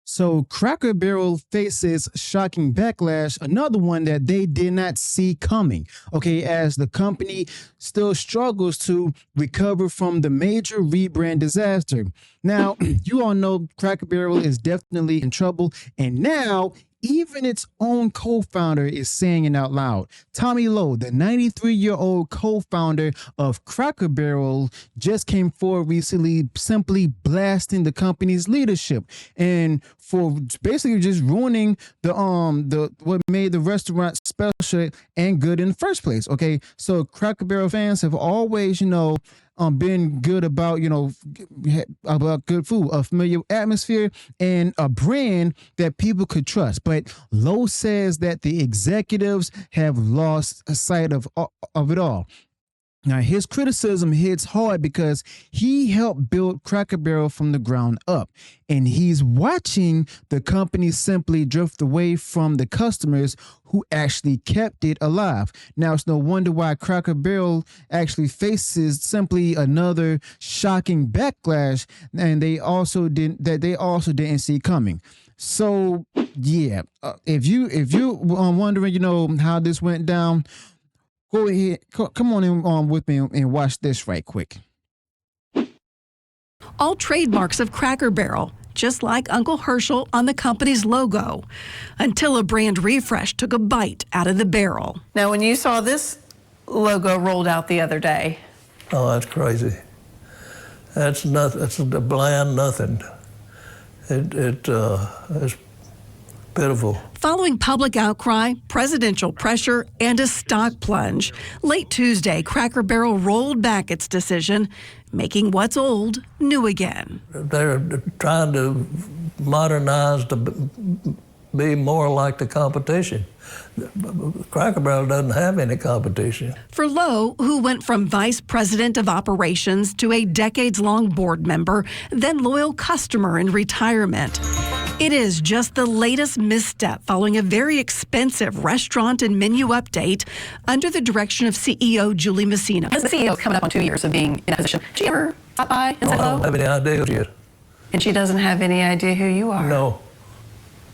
So Cracker Barrel faces shocking backlash, another one that they did not see coming. Okay, as the company still struggles to recover from the major rebrand disaster. Now, you all know Cracker Barrel is definitely in trouble, and now even its own co-founder is saying it out loud. Tommy Lowe, the 93-year-old co-founder of Cracker Barrel, just came forward recently, simply blasting the company's leadership and for basically just ruining the what made the restaurant special and good in the first place. Okay, so Cracker Barrel fans have always, been good about about good food, a familiar atmosphere, and a brand that people could trust. But Lowe says that the executives have lost sight of it all. Now, his criticism hits hard because he helped build Cracker Barrel from the ground up, and he's watching the company simply drift away from the customers who actually kept it alive. Now, it's no wonder why Cracker Barrel actually faces simply another shocking backlash, and they also didn't see coming. So, yeah, if you wondering, how this went down. Go ahead, come on in with me and watch this right quick. All trademarks of Cracker Barrel, just like Uncle Herschel on the company's logo, until a brand refresh took a bite out of the barrel. Now, when you saw this logo rolled out the other day. Oh, that's crazy. That's nothing. It's a bland nothing. It's pitiful. Following public outcry, presidential pressure, and a stock plunge, late Tuesday, Cracker Barrel rolled back its decision, making what's old new again. They're trying to modernize to be more like the competition. Cracker Barrel doesn't have any competition. For Lowe, who went from vice president of operations to a decades-long board member, then loyal customer in retirement, it is just the latest misstep following a very expensive restaurant and menu update under the direction of CEO Julie Messina. As the CEO is coming up on 2 years of being in that position, did she ever stop by and say hello? I don't have any idea who she is. And she doesn't have any idea who you are? No.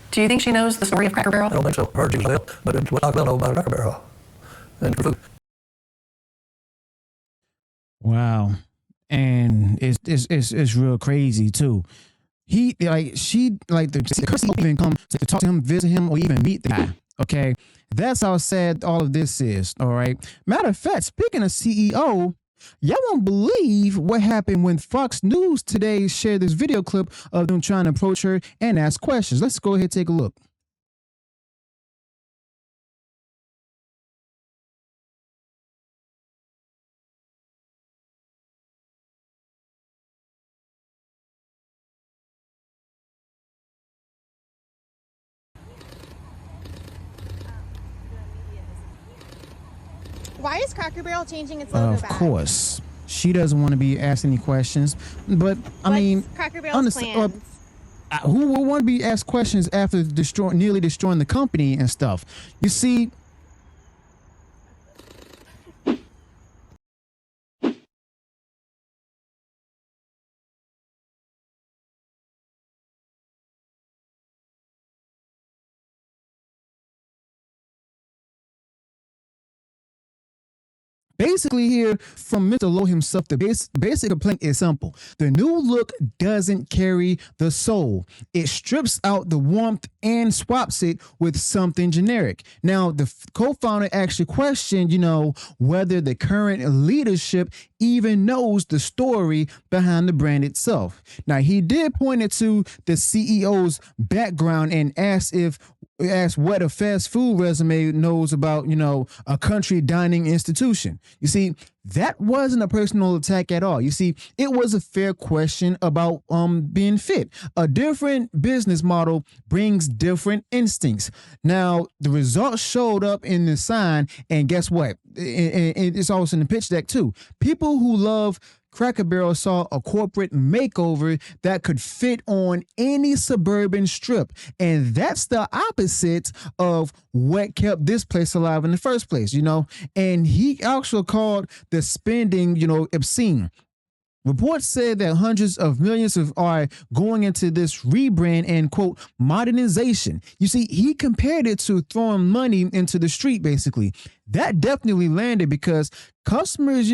Do you think she knows the story of Cracker Barrel? I don't think so. Heard she was ill, but it's what I know about Cracker Barrel. And food. Wow, and it's real crazy too. The person even come to talk to him, visit him, or even meet the guy. Okay, that's how sad all of this is. All right. Matter of fact, speaking of CEO, y'all won't believe what happened when Fox News today shared this video clip of them trying to approach her and ask questions. Let's go ahead and take a look. Why is Cracker Barrel changing its logo back? Of course. She doesn't want to be asked any questions. But, I mean, Cracker Barrel's plans? Who would want to be asked questions after nearly destroying the company and stuff? You see, basically, here from Mr. Lowe himself, the basic complaint is simple. The new look doesn't carry the soul. It strips out the warmth and swaps it with something generic. Now, the co-founder actually questioned, whether the current leadership even knows the story behind the brand itself. Now, he did point it to the CEO's background and asked what a fast food resume knows about, a country dining institution. You see, that wasn't a personal attack at all. You see, it was a fair question about being fit. A different business model brings different instincts. Now, the results showed up in the sign, and guess what? It's also in the pitch deck too. People who love Cracker Barrel saw a corporate makeover that could fit on any suburban strip. And that's the opposite of what kept this place alive in the first place, And he also called the spending, obscene. Reports said that hundreds of millions are going into this rebrand and, quote, modernization. You see, he compared it to throwing money into the street, basically. That definitely landed because customers,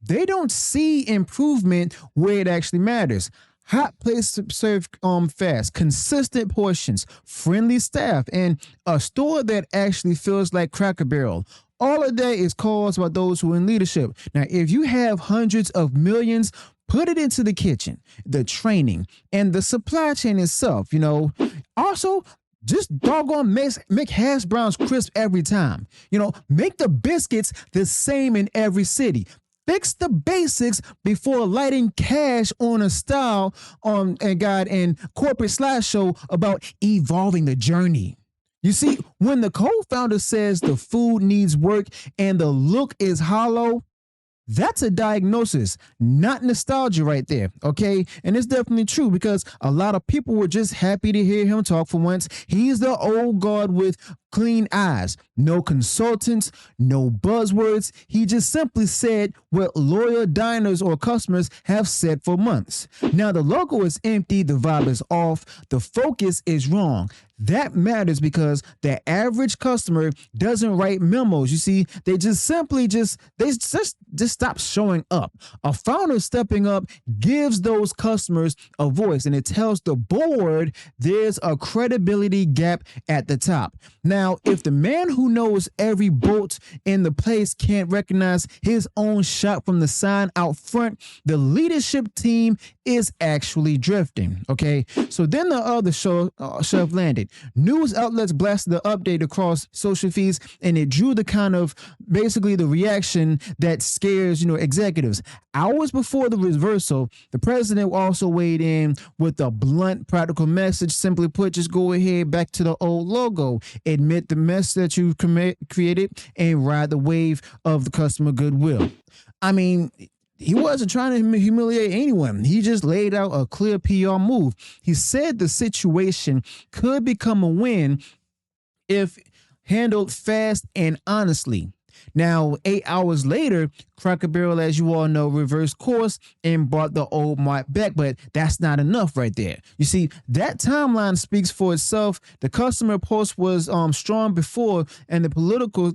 they don't see improvement where it actually matters. Hot place to serve fast, consistent portions, friendly staff, and a store that actually feels like Cracker Barrel. All of that is caused by those who are in leadership. Now, if you have hundreds of millions, put it into the kitchen, the training, and the supply chain itself, Also, just doggone make hash browns crisp every time. Make the biscuits the same in every city. Fix the basics before lighting cash on a style and corporate slideshow about evolving the journey. You see, when the co-founder says the food needs work and the look is hollow, that's a diagnosis, not nostalgia right there, okay? And it's definitely true because a lot of people were just happy to hear him talk for once. He's the old guard with clean eyes, no consultants, no buzzwords. He just simply said what loyal diners or customers have said for months. Now, the logo is empty, the vibe is off, the focus is wrong. That matters because the average customer doesn't write memos. You see, they just stop showing up. A founder stepping up gives those customers a voice, and it tells the board there's a credibility gap at the top. Now, if the man who knows every bolt in the place can't recognize his own shot from the sign out front, the leadership team is actually drifting. Okay, so then the other shelf landed. News outlets blasted the update across social feeds, and it drew the kind of basically the reaction that scares executives. Hours before the reversal, the president also weighed in with a blunt, practical message. Simply put, just go ahead back to the old logo. Admit the mess that you created and ride the wave of the customer goodwill. I mean, he wasn't trying to humiliate anyone. He just laid out a clear PR move. He said the situation could become a win if handled fast and honestly. Now, 8 hours later, Cracker Barrel, as you all know, reversed course and brought the old mark back, but that's not enough right there. You see, that timeline speaks for itself. The customer pulse was strong before, and the political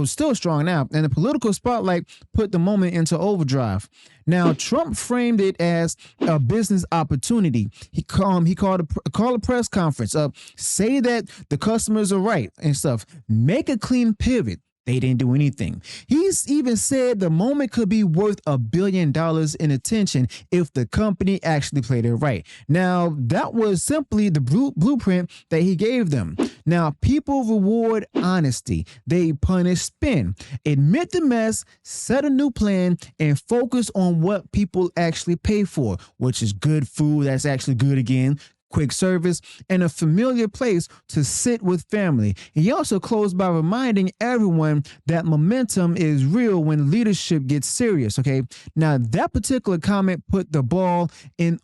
still strong now, and the political spotlight put the moment into overdrive. Now, Trump framed it as a business opportunity. He called a press conference, say that the customers are right and stuff. Make a clean pivot. They didn't do anything. He's even said the moment could be worth $1 billion in attention if the company actually played it right. Now, that was simply the blueprint that he gave them. Now, people reward honesty. They punish spin. Admit the mess, set a new plan, and focus on what people actually pay for, which is good food that's actually good again, quick service, and a familiar place to sit with family. He also closed by reminding everyone that momentum is real when leadership gets serious. Okay, now that particular comment put the ball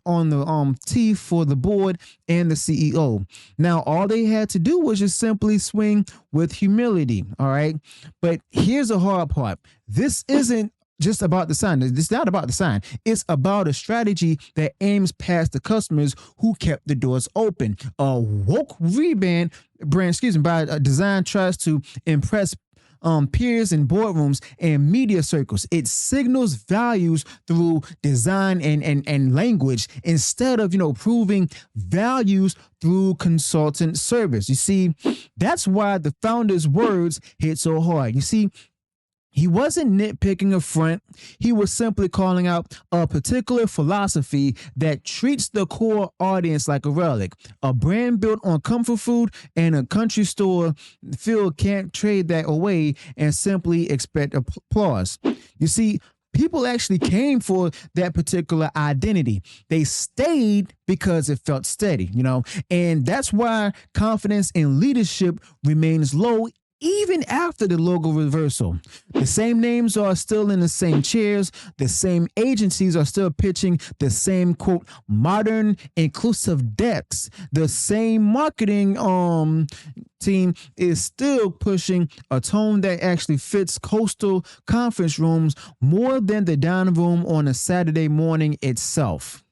on the tee for the board and the CEO. Now all they had to do was just simply swing with humility. All right, but here's the hard part. This isn't just about the sign. It's not about the sign. It's about a strategy that aims past the customers who kept the doors open. A woke brand, by design tries to impress peers in boardrooms and media circles. It signals values through design and language instead of, proving values through consultant service. You see, that's why the founder's words hit so hard. You see, he wasn't nitpicking a front. He was simply calling out a particular philosophy that treats the core audience like a relic. A brand built on comfort food and a country store feel can't trade that away and simply expect applause. You see, people actually came for that particular identity. They stayed because it felt steady, and that's why confidence in leadership remains low even after the logo reversal. The same names are still in the same chairs. The same agencies are still pitching the same, quote, modern inclusive decks. The same marketing team is still pushing a tone that actually fits coastal conference rooms more than the dining room on a Saturday morning itself.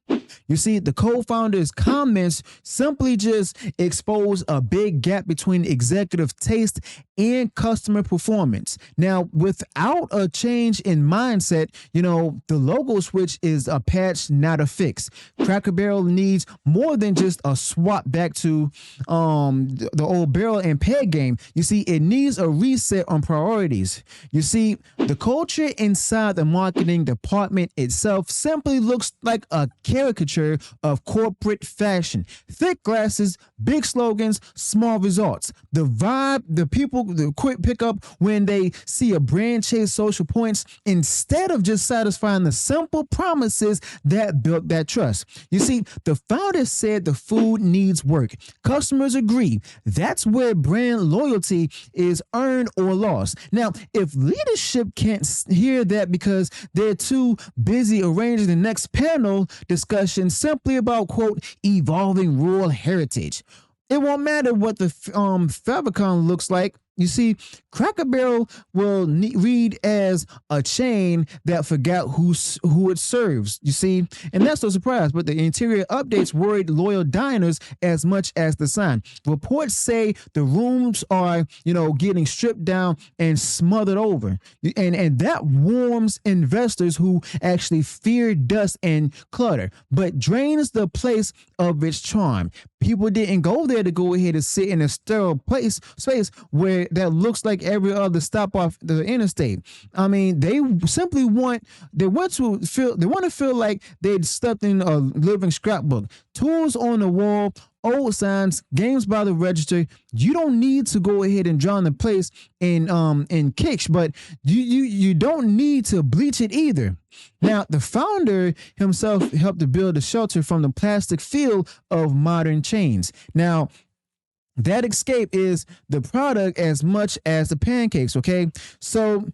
You see, the co-founder's comments simply just expose a big gap between executive taste and customer performance. Now, without a change in mindset, the logo switch is a patch, not a fix. Cracker Barrel needs more than just a swap back to the old barrel and peg game. You see, it needs a reset on priorities. You see, the culture inside the marketing department itself simply looks like a caricature of corporate fashion. Thick glasses, big slogans, small results. The vibe, the people, the quick pickup when they see a brand chase social points instead of just satisfying the simple promises that built that trust. You see, the founder said the food needs work. Customers agree. That's where brand loyalty is earned or lost. Now, if leadership can't hear that because they're too busy arranging the next panel discussion simply about, quote, evolving rural heritage, it won't matter what the favicon looks like. You see, Cracker Barrel will read as a chain that forgot who it serves. You see, and that's no surprise. But the interior updates worried loyal diners as much as the sign. Reports say the rooms are, getting stripped down and smothered over, and that warms investors who actually fear dust and clutter, but drains the place of its charm. People didn't go there to go ahead and sit in a sterile space where that looks like every other stop off the interstate. I mean, they simply want to feel like they'd stepped in a living scrapbook. Tools on the wall, old signs, games by the register. You don't need to go ahead and drown the place in kitsch, but you don't need to bleach it either. Now, the founder himself helped to build a shelter from the plastic feel of modern chains. Now, that escape is the product as much as the pancakes, okay? So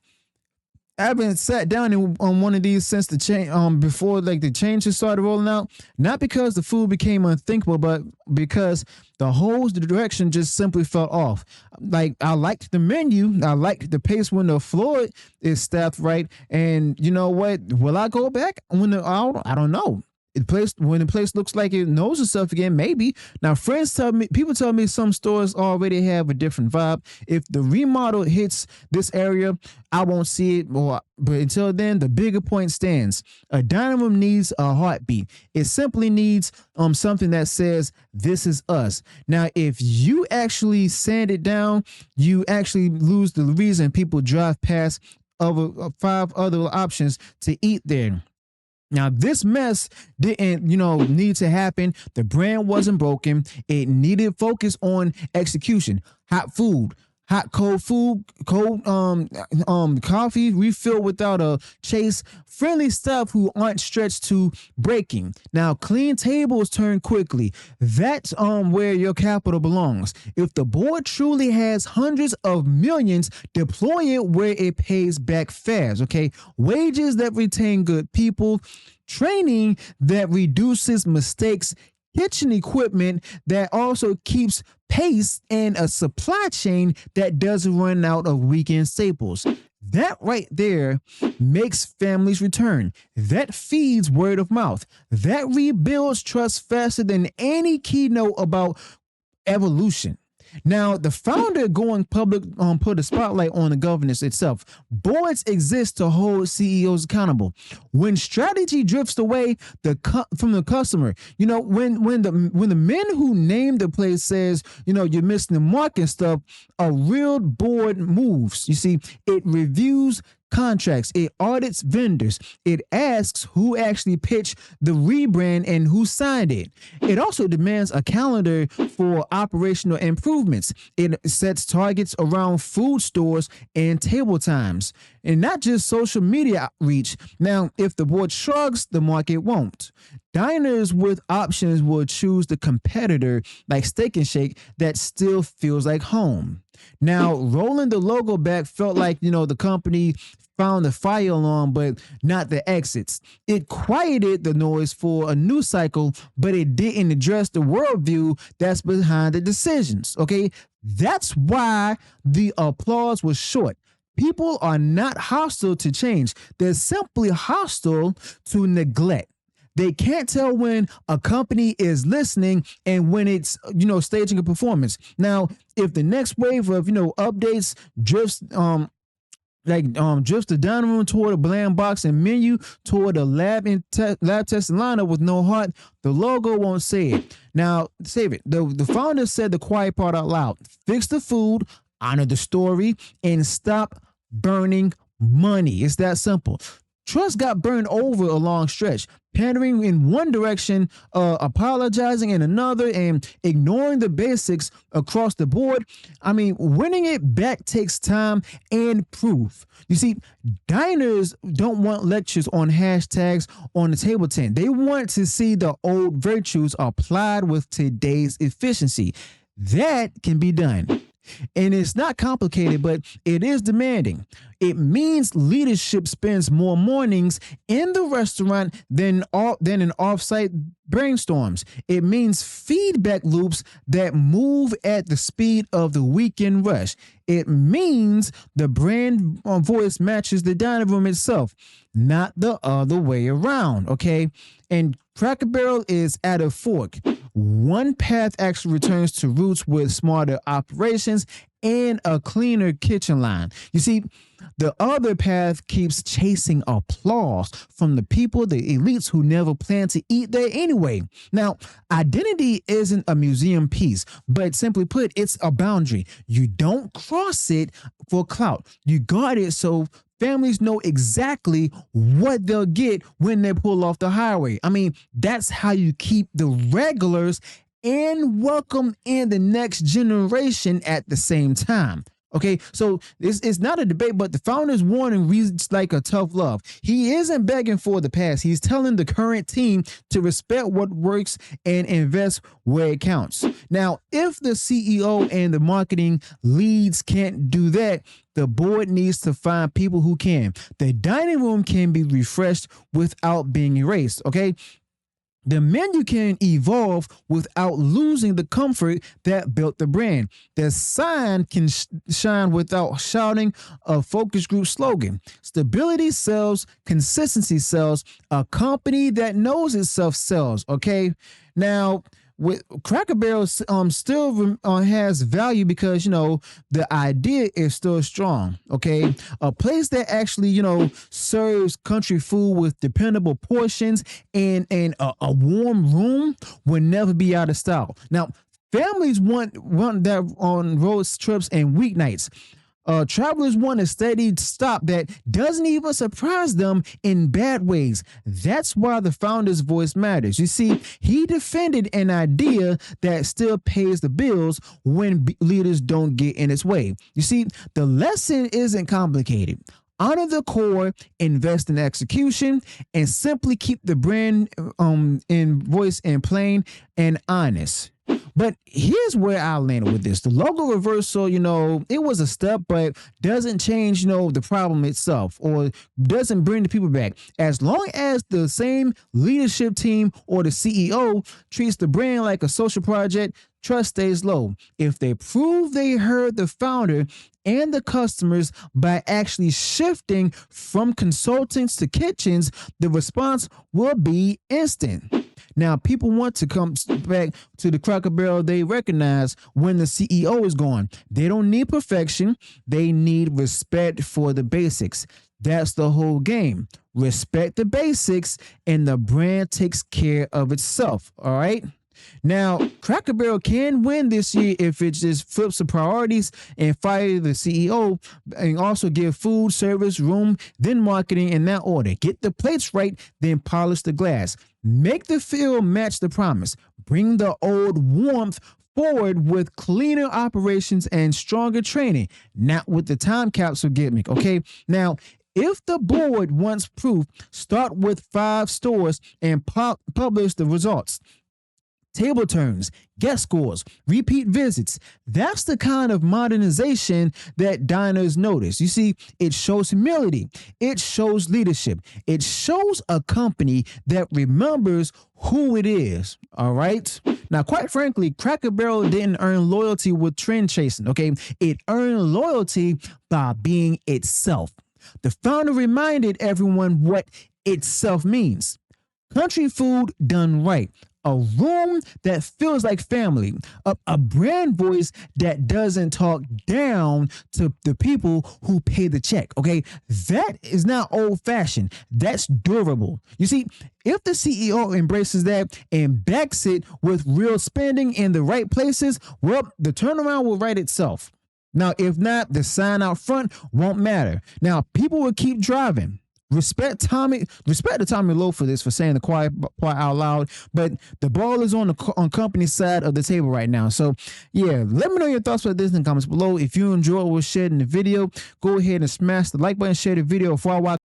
I haven't sat down on one of these since the change before the changes started rolling out. Not because the food became unthinkable, but because the whole direction just simply fell off. Like, I liked the menu, I liked the pace when the floor is staffed right, and you know what? Will I go back I don't know. When the place looks like it knows itself again, maybe. Now, people tell me some stores already have a different vibe. If the remodel hits this area, I won't see it. But until then, the bigger point stands. A dining room needs a heartbeat. It simply needs something that says, "This is us." Now, if you actually sand it down, you actually lose the reason people drive past 5 other options to eat there. Now, this mess didn't, need to happen. The brand wasn't broken. It needed focus on execution. Hot food, cold food, cold coffee refilled without a chase. Friendly staff who aren't stretched to breaking. Now, clean tables turn quickly. That's where your capital belongs. If the board truly has hundreds of millions, deploy it where it pays back fast. Okay, wages that retain good people, training that reduces mistakes, kitchen equipment that also keeps pace, and a supply chain that doesn't run out of weekend staples. That right there makes families return. That feeds word of mouth. That rebuilds trust faster than any keynote about evolution. Now, the founder going public put a spotlight on the governance itself. Boards exist to hold CEOs accountable. When strategy drifts away from the customer, when the men who named the place says, you're missing the mark and stuff, a real board moves. You see, it reviews contracts, it audits vendors, it asks who actually pitched the rebrand and who signed it. It also demands a calendar for operational improvements. It sets targets around food stores and table times, and not just social media outreach. Now, if the board shrugs, the market won't. Diners with options will choose the competitor like Steak and Shake that still feels like home. Now, rolling the logo back felt like, the company found the fire alarm, but not the exits. It quieted the noise for a new cycle, but it didn't address the worldview that's behind the decisions. Okay. That's why the applause was short. People are not hostile to change. They're simply hostile to neglect. They can't tell when a company is listening and when it's, staging a performance. Now, if the next wave of, updates drifts the dining room toward a bland box and menu toward a lab testing lineup with no heart, the logo won't say it. Now, save it. The founder said the quiet part out loud. Fix the food, honor the story, and stop burning money. It's that simple. Trust got burned over a long stretch, pandering in one direction, apologizing in another, and ignoring the basics across the board. I mean, winning it back takes time and proof. You see, diners don't want lectures on hashtags on the table tent. They want to see the old virtues applied with today's efficiency. That can be done. And it's not complicated, but it is demanding. It means leadership spends more mornings in the restaurant than in off-site brainstorms. It means feedback loops that move at the speed of the weekend rush. It means the brand voice matches the dining room itself, not the other way around, okay? And Cracker Barrel is at a fork. One path actually returns to roots with smarter operations and a cleaner kitchen line. You see, the other path keeps chasing applause from the people, the elites who never plan to eat there anyway. Now, identity isn't a museum piece, but simply put, it's a boundary. You don't cross it for clout. You guard it so families know exactly what they'll get when they pull off the highway. I mean, that's how you keep the regulars and welcome in the next generation at the same time. Okay, so it's not a debate, but the founder's warning reads like a tough love. He isn't begging for the past. He's telling the current team to respect what works and invest where it counts. Now, if the CEO and the marketing leads can't do that, the board needs to find people who can. The dining room can be refreshed without being erased, okay? The menu can evolve without losing the comfort that built the brand. The sign can shine without shouting a focus group slogan. Stability sells, consistency sells, a company that knows itself sells, okay? Now, with Cracker Barrel still has value because, the idea is still strong, okay? A place that actually, serves country food with dependable portions and a warm room will never be out of style. Now, families want that on road trips and weeknights. Travelers want a steady stop that doesn't even surprise them in bad ways. That's why the founder's voice matters. You see, he defended an idea that still pays the bills when leaders don't get in its way. You see, the lesson isn't complicated. Honor the core, invest in execution, and simply keep the brand in voice and plain and honest. But here's where I landed with this. The logo reversal, it was a step, but doesn't change, the problem itself or doesn't bring the people back. As long as the same leadership team or the CEO treats the brand like a social project, trust stays low. If they prove they heard the founder and the customers by actually shifting from consultants to kitchens, the response will be instant. Now, people want to come back to the Cracker Barrel they recognize when the CEO is gone. They don't need perfection. They need respect for the basics. That's the whole game. Respect the basics and the brand takes care of itself. All right. Now, Cracker Barrel can win this year if it just flips the priorities and fire the CEO and also give food, service, room, then marketing in that order. Get the plates right, then polish the glass. Make the feel match the promise. Bring the old warmth forward with cleaner operations and stronger training, not with the time capsule gimmick, okay? Now, if the board wants proof, start with 5 stores and publish the results. table turns, guest scores, repeat visits. That's the kind of modernization that diners notice. You see, it shows humility. It shows leadership. It shows a company that remembers who it is. All right. Now, quite frankly, Cracker Barrel didn't earn loyalty with trend chasing. Okay. It earned loyalty by being itself. The founder reminded everyone what itself means. Country food done right. A room that feels like family. A brand voice that doesn't talk down to the people who pay the check. Okay. That is not old fashioned. That's durable. You see, if the CEO embraces that and backs it with real spending in the right places, well, the turnaround will write itself. Now, if not, the sign out front won't matter. Now, people will keep driving. Respect to Tommy Lowe for this, for saying the quiet out loud, but the ball is on the company side of the table right now. So yeah, let me know your thoughts about this in the comments below. If you enjoyed what was shared in the video, go ahead and smash the like button, share the video before I watch